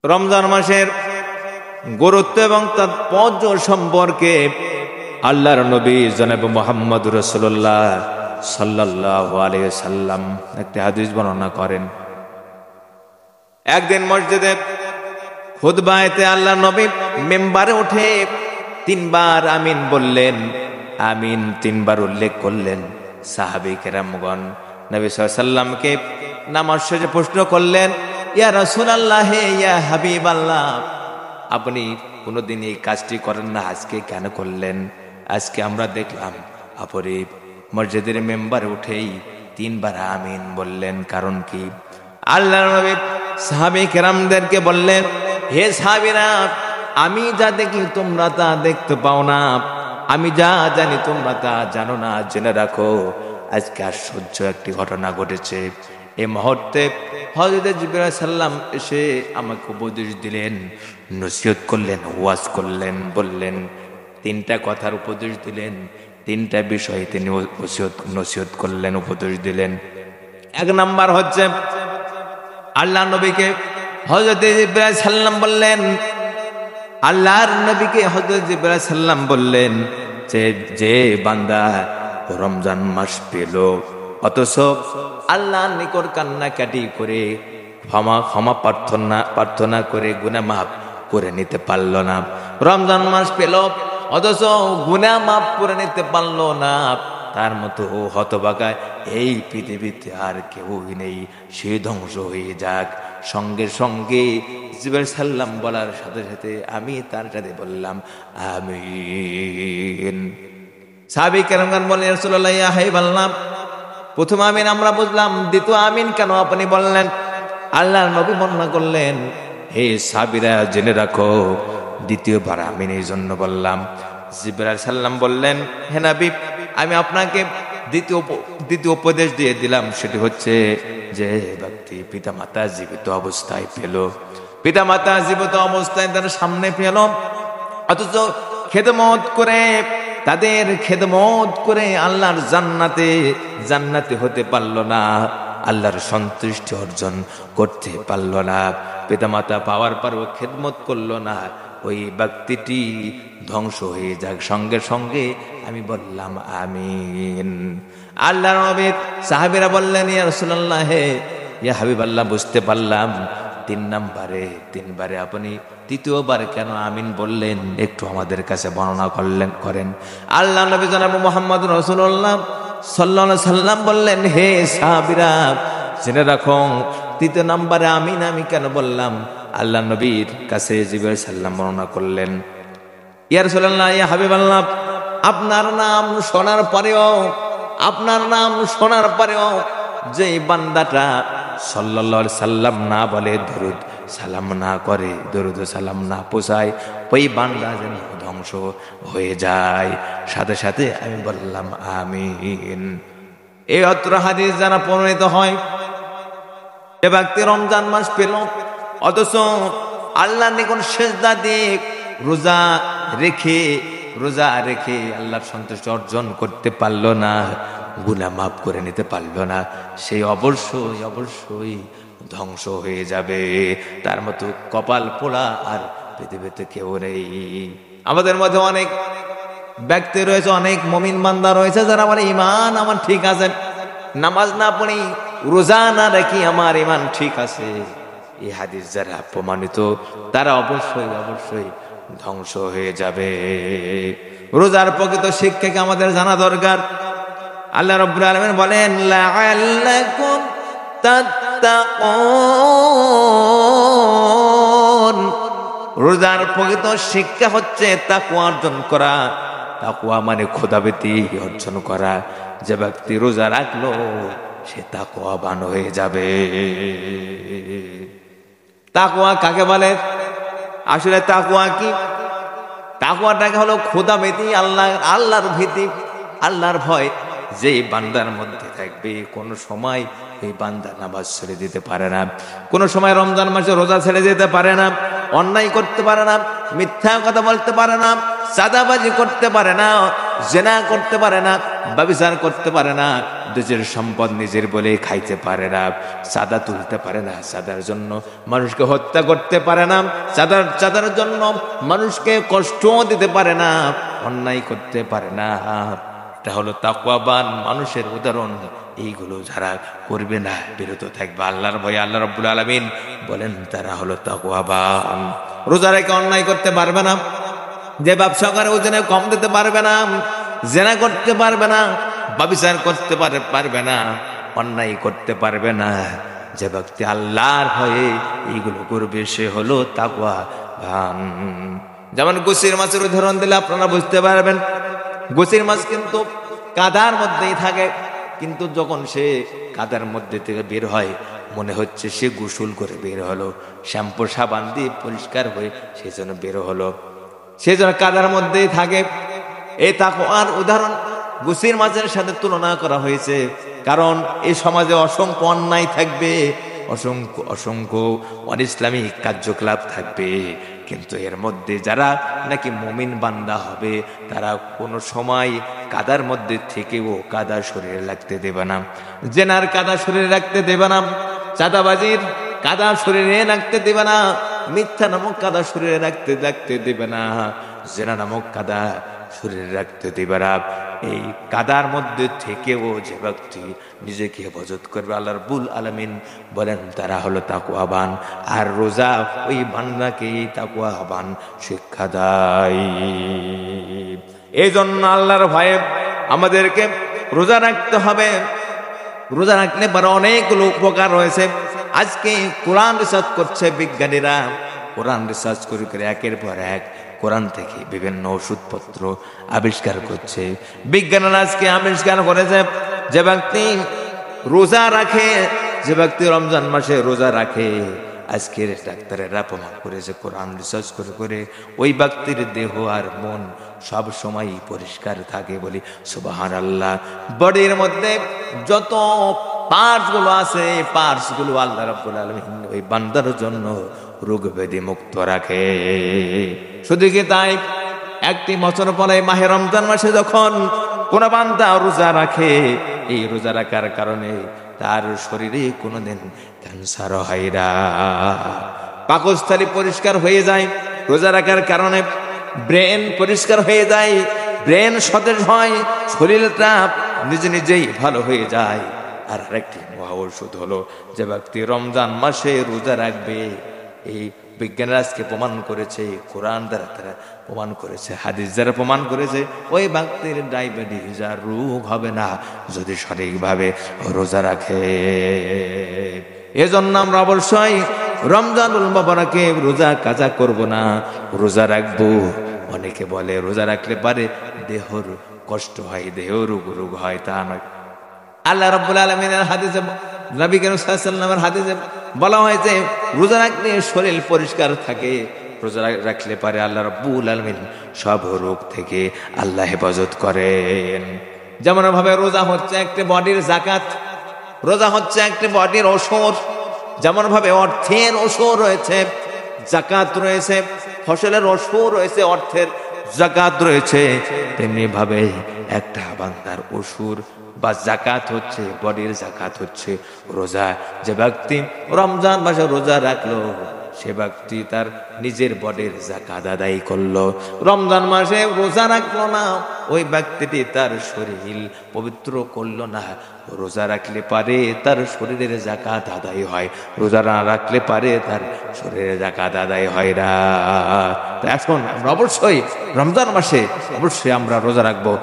রমজান মাসের গুরুত্ব এবং তাৎপর্য সম্পর্কে আল্লাহর নবী জনাব মুহাম্মদ রাসূলুল্লাহ সাল্লাল্লাহু আলাইহি সাল্লাম একটি হাদিস বর্ণনা করেন। একদিন মসজিদে খুতবাতে আল্লাহর নবী মিম্বারে উঠে তিনবার আমিন বললেন। আমিন তিনবার উল্লেখ করলেন। সাহাবী কেরামগণ নবী সাল্লাল্লাহু আলাইহি সাল্লামকে নামাজ শেষে প্রশ্ন করলেন, ইয়া রাসূলুল্লাহ, ইয়া হাবিবাল্লাহ, আপনি কোনোদিন এই কাজটি করেন না, আজকে কেন করলেন? আজকে আমরা দেখলাম আপনি মসজিদের মেম্বারে উঠেই তিনবার আমিন বললেন, কারণ কি? আল্লাহর নবী সাহাবী কেরামদেরকে বললেন, হে সাহাবীরা, আমি যা দেখি তোমরা তা দেখতে পাও না, আমি যা জানি তোমরা তা জানো না। জেনে রাখো, আজকে আশ্চর্য একটি ঘটনা ঘটেছে। এই মুহূর্তে হযরত জিবরাইল আলাইহিস সালাম এসে আমাকে উপদেশ দিলেন, নসিহত করলেন, ওয়াজ করলেন, বললেন তিনটা কথার উপদেশ দিলেন, তিনটা বিষয়ে তিনি নসিহত করলেন, উপদেশ দিলেন। এক নাম্বার হচ্ছে, আল্লাহ নবীকে হযরত জিবরাইল আলাইহিস সালাম বললেন, আল্লাহর নবীকে হযরত জিবরাইল আলাইহিস সালাম বললেন যে বান্দা রমজান মাস পেল অথচ আল্লাহর নিকট কান্নাকাটি করে ক্ষমা প্রার্থনা করে গুনাহ মাফ করে নিতে পারল না, রমজান মাস পেল অথচ গুনাহ মাফ করে নিতে পারল না, তার মতো হতভাগা এই পৃথিবীতে আর কেউ নেই, সে ধ্বংস হয়ে যাক। সঙ্গে সঙ্গে জিবরাইল সাল্লাম বলার সাথে সাথে আমি তার সাথে বললাম আমিন। সাহাবী কেরামগণ বলেন, ইয়া রাসূলুল্লাহ, ইয়া হাবিবাল্লাহ, প্রথম আমিন আমরা বুঝলাম, দ্বিতীয় আমিন কেন আপনি বললেন? আল্লাহর নবী বর্ণনা করলেন, হে সাহাবীরা, জেনে রাখো, দ্বিতীয়বার আমিন এই জন্য বললাম। জিবরাইল সাল্লাম বললেন, হে নবী, আমি আপনাকে দ্বিতীয় উপদেশ দিয়ে দিলাম, সেটি হচ্ছে যে ব্যক্তি পিতামাতা জীবিত অবস্থায় পেল, পিতামাতা জীবিত অবস্থায় তার সামনে পেল, অথচ খেদমত করে, তাদের খেদমত করে আল্লাহর জান্নাতে হতে পারল না, আল্লাহর সন্তুষ্টি অর্জন করতে পারল না, পিতামাতা পাওয়ার পরও খেদমত করলো না, ওই ব্যক্তিটি ধ্বংস হয়ে যাক। সঙ্গে সঙ্গে আমি বললাম আমিন। আল্লাহর নবী সাহাবীরা বললেন, ইয়া রাসূলুল্লাহ, ইয়া হাবিবাল্লাহ, বুঝতে পারলাম তিনবারে আপনি তৃতীয়বার কেন আমিন বললেন, একটু আমাদের কাছে বর্ণনা করেন। আল্লাহ নবী জনাব মুহাম্মদ রাসূলুল্লাহ সাল্লাল্লাহু আলাইহি সাল্লাম বললেন, হে সাহাবীরা, জেনে রাখো, তৃতীয় নম্বরে আমিন আমি কেন বললাম? আল্লাহ নবীর কাছে জিবরাইল সাল্লাম বর্ণনা করলেন, ইয়া রাসূলুল্লাহ, ইয়া হাবিবাল্লাহ, আপনার নাম শোনার পরেও যে বান্দাটা সাল্লাল্লাহু আলাইহি সাল্লাম না বলে, দরুদ সালাম না করে, দরুদ সালাম না পৌঁছায়, ওই বান্দা যেন ধ্বংস হয়ে যায়। সাথে সাথে আমি বললাম আমিন। এই অত্র হাদিস যারা প্রমাণিত হয়, যে ব্যক্তি রমজান মাস পেল অথচ আল্লাহর নিকট সিজদা দিয়ে রোজা রেখে আল্লাহর সন্তুষ্টি অর্জন করতে পারল না, গুনাহ মাফ করে নিতে পারল না, সে অবশ্যই ধ্বংস হয়ে যাবে। তার মতো কপাল পোড়া আর পৃথিবীতে কেউ নেই। আমাদের মধ্যে অনেক ব্যক্তি রয়েছে, অনেক মুমিন বান্দা রয়েছে যারা বলে, ঈমান আমার ঠিক আছে, নামাজ না পড়ি, রোজা না রাখি, আমার ঈমান ঠিক আছে। এই হাদিস যারা প্রমাণিত, তারা অবশ্যই ধ্বংস হয়ে যাবে। রোজার প্রকৃত শিক্ষাকে আমাদের জানা দরকার। আল্লাহ রাব্বুল আলামিন বলেন, লাআল্লাকুম তাত্তাকুন, রোজার প্রকৃত শিক্ষা হচ্ছে তাকওয়া অর্জন করা। তাকওয়া মানে খোদাভীতি অর্জন করা। যে ব্যক্তি রোজা রাখলো সে তাকওয়াবান হয়ে যাবে। তাকওয়া কাকে বলে? আসলে তাকওয়া কি? তাকওয়াটাকে হলো খোদাভীতি, আল্লাহর ভীতি, আল্লাহর ভয়। যে বান্দার মধ্যে থাকবে, কোনো সময় এই বান্দা নামাজ ছেড়ে দিতে পারে না, কোনো সময় রমজান মাসে রোজা ছেড়ে দিতে পারে না, অন্যায় করতে পারে না, মিথ্যা কথা বলতে পারে না, চাঁদাবাজি করতে পারে না, জিনা করতে পারে না, ব্যভিচার করতে পারে না, নিজের সম্পদ নিজের বলে খাইতে পারে না, চাঁদা তুলতে পারে না, চাঁদার জন্য মানুষকে হত্যা করতে পারে না, চাঁদার জন্য মানুষকে কষ্ট দিতে পারে না, অন্যায় করতে পারে না। এটা হলো তাকওয়াবান মানুষের উদাহরণ। এইগুলো যারা করবে না, বিরত থাকবে আল্লাহর ভয়ে, আল্লাহ রাব্বুল আলামিন বলেন তারা হলো তাকওয়াবান। রোজা রেখে অন্যায় করতে পারবে না, যে ব্যবসা করে ওজনে কম দিতে পারবে না, জেনা করতে পারবে না, ব্যভিচার করতে পারবে না, অন্যায় করতে পারবে না, যে ব্যক্তি আল্লাহর ভয়ে এইগুলো করবে সে হলো তাকওয়াবান। যেমন গোসির মাছের উদাহরণ দিলে আপনারা বুঝতে পারবেন। গোসির মাছ কিন্তু কাদার মধ্যেই থাকে, কিন্তু যখন সে কাদার মধ্যে থেকে বের হয় মনে হচ্ছে সে গোসল করে বের হলো, শ্যাম্পু সাবান দিয়ে পরিষ্কার হয়ে সেই জন্য বের হলো, সেই জন্য কাদার মধ্যেই থাকে। এই তাকওয়ার উদাহরণ গোসির মাছের সাথে তুলনা করা হয়েছে, কারণ এই সমাজে অসংখ্য অন্যায় থাকবে, অসংখ্য অনিসলামিক কার্যকলাপ থাকবে, কিন্তু এর মধ্যে যারা নাকি মুমিন বান্দা হবে তারা কোনো সময় কাদার মধ্যে থেকেও কাদা শরীরে লাগতে দেবে না, জেনার কাদা শরীরে রাখতে দেবে না, চাঁদাবাজির কাদা শরীরে রাখতে দেবে না, মিথ্যা নামক কাদা শরীরে রাখতে দেবে না, জেনা নামক কাদা শরীরে রাখতে দেবে না। এই কাদার মধ্যে থেকেও যে ব্যক্তি নিজেকে হেফাজত করবে, আল্লাহ রাব্বুল আলামিন বলেন তারা হলো তাকওয়াবান। আর রোজা ওই বান্দাকে তাকওয়াবান শিক্ষা দেয়। এই জন্য আল্লাহর ভয়ে আমাদেরকে রোজা রাখতে হবে। রোজা রাখলে পরে অনেকগুলো উপকার রয়েছে। আজকে কোরআন রিসার্চ করছে বিজ্ঞানীরা, কোরআন রিসার্চ করে একের পর এক কোরআন থেকে বিভিন্ন ওষুধপত্র আবিষ্কার করছে। বিজ্ঞানীরা আজকে আবিষ্কার করেছে যে ব্যক্তি রোজা রাখে, যে ব্যক্তি রমজান মাসে রোজা রাখে, আজকের ডাক্তারেরা প্রমাণ করেছে কোরআন রিসার্চ করে ওই ব্যক্তির দেহ আর মন সব সময় পরিষ্কার থাকে। বলি সুবহানাল্লাহ। বডির মধ্যে যত পার্টস গুলো আছে, পার্টস গুলো আল্লাহ রাব্বুল আলামিন ওই বান্দার জন্য রোগ ব্যাধি মুক্ত রাখে। শুধু কি তাই, একটি বছর পরে মাহে রমজান মাসে যখন কোন বান্দা রোজা রাখে, এই রোজা রাখার কারণে তার শরীরে কোনোদিন ক্যান্সার হয় না, পাকস্থলী পরিষ্কার হয়ে যায় রোজা রাখার কারণে, ব্রেন পরিষ্কার হয়ে যায়, ব্রেন সতেজ হয়, শরীরটা নিজেই ভালো হয়ে যায়। আর আরেকটি মহা ঔষধ হলো যে ব্যক্তি রমজান মাসে রোজা রাখবে, এই বিজ্ঞানীরা আজকে প্রমাণ করেছে, কোরআন দ্বারা তারা প্রমাণ করেছে, হাদিস দ্বারা প্রমাণ করেছে, ওই ব্যক্তির ডায়াবেটিস আর রোগ হবে না যদি সঠিকভাবে রোজা রাখে। এজন্য আমরা অবশ্যই রমজানুল মুবারাকে রোজা কাজা করব না, রোজা রাখবো। অনেকে বলে রোজা রাখলে পারে দেহর কষ্ট হয়, দেহ রোগ হয়, তা নয়। আল্লাহ রাব্বুল আলামিনের হাদিসে, নবী করিম সাল্লাল্লাহু আলাইহি ওয়াসাল্লামের হাদিসে বলা হয়েছে রোজা রাখলে শরীর পরিষ্কার থাকে, রোজা রাখলে পারে আল্লাহ রাব্বুল আলামিন সব রোগ থেকে আল্লাহ হেফাজত করেন। যেমন ভাবে রোজা হচ্ছে একটা বডির যাকাত, রোজা হচ্ছে একটা বডির ওষুধ। যেমন ভাবে অর্থের ওষুধ রয়েছে, যাকাত রয়েছে, ফসলের ওষুধ রয়েছে, অর্থের যাকাত রয়েছে, তেমনি ভাবে একটা বান্দার ওষুধ বা যাকাত হচ্ছে, বডির যাকাত হচ্ছে রোজা। যে ব্যক্তি রমজান মাসে রোজা রাখলো সে ব্যক্তি তার নিজের বডির যাকাত আদায় করলো। রমজান মাসে রোজা রাখলো না, ওই ব্যক্তিটি তার শরীর পবিত্র করলো না। রোজা রাখলে পারে তার শরীরের যাকাত আদায় হয়, রোজা না রাখলে পারে তার শরীরের যাকাত আদায় হয় না। এখন আমরা অবশ্যই রমজান মাসে অবশ্যই আমরা রোজা রাখবো।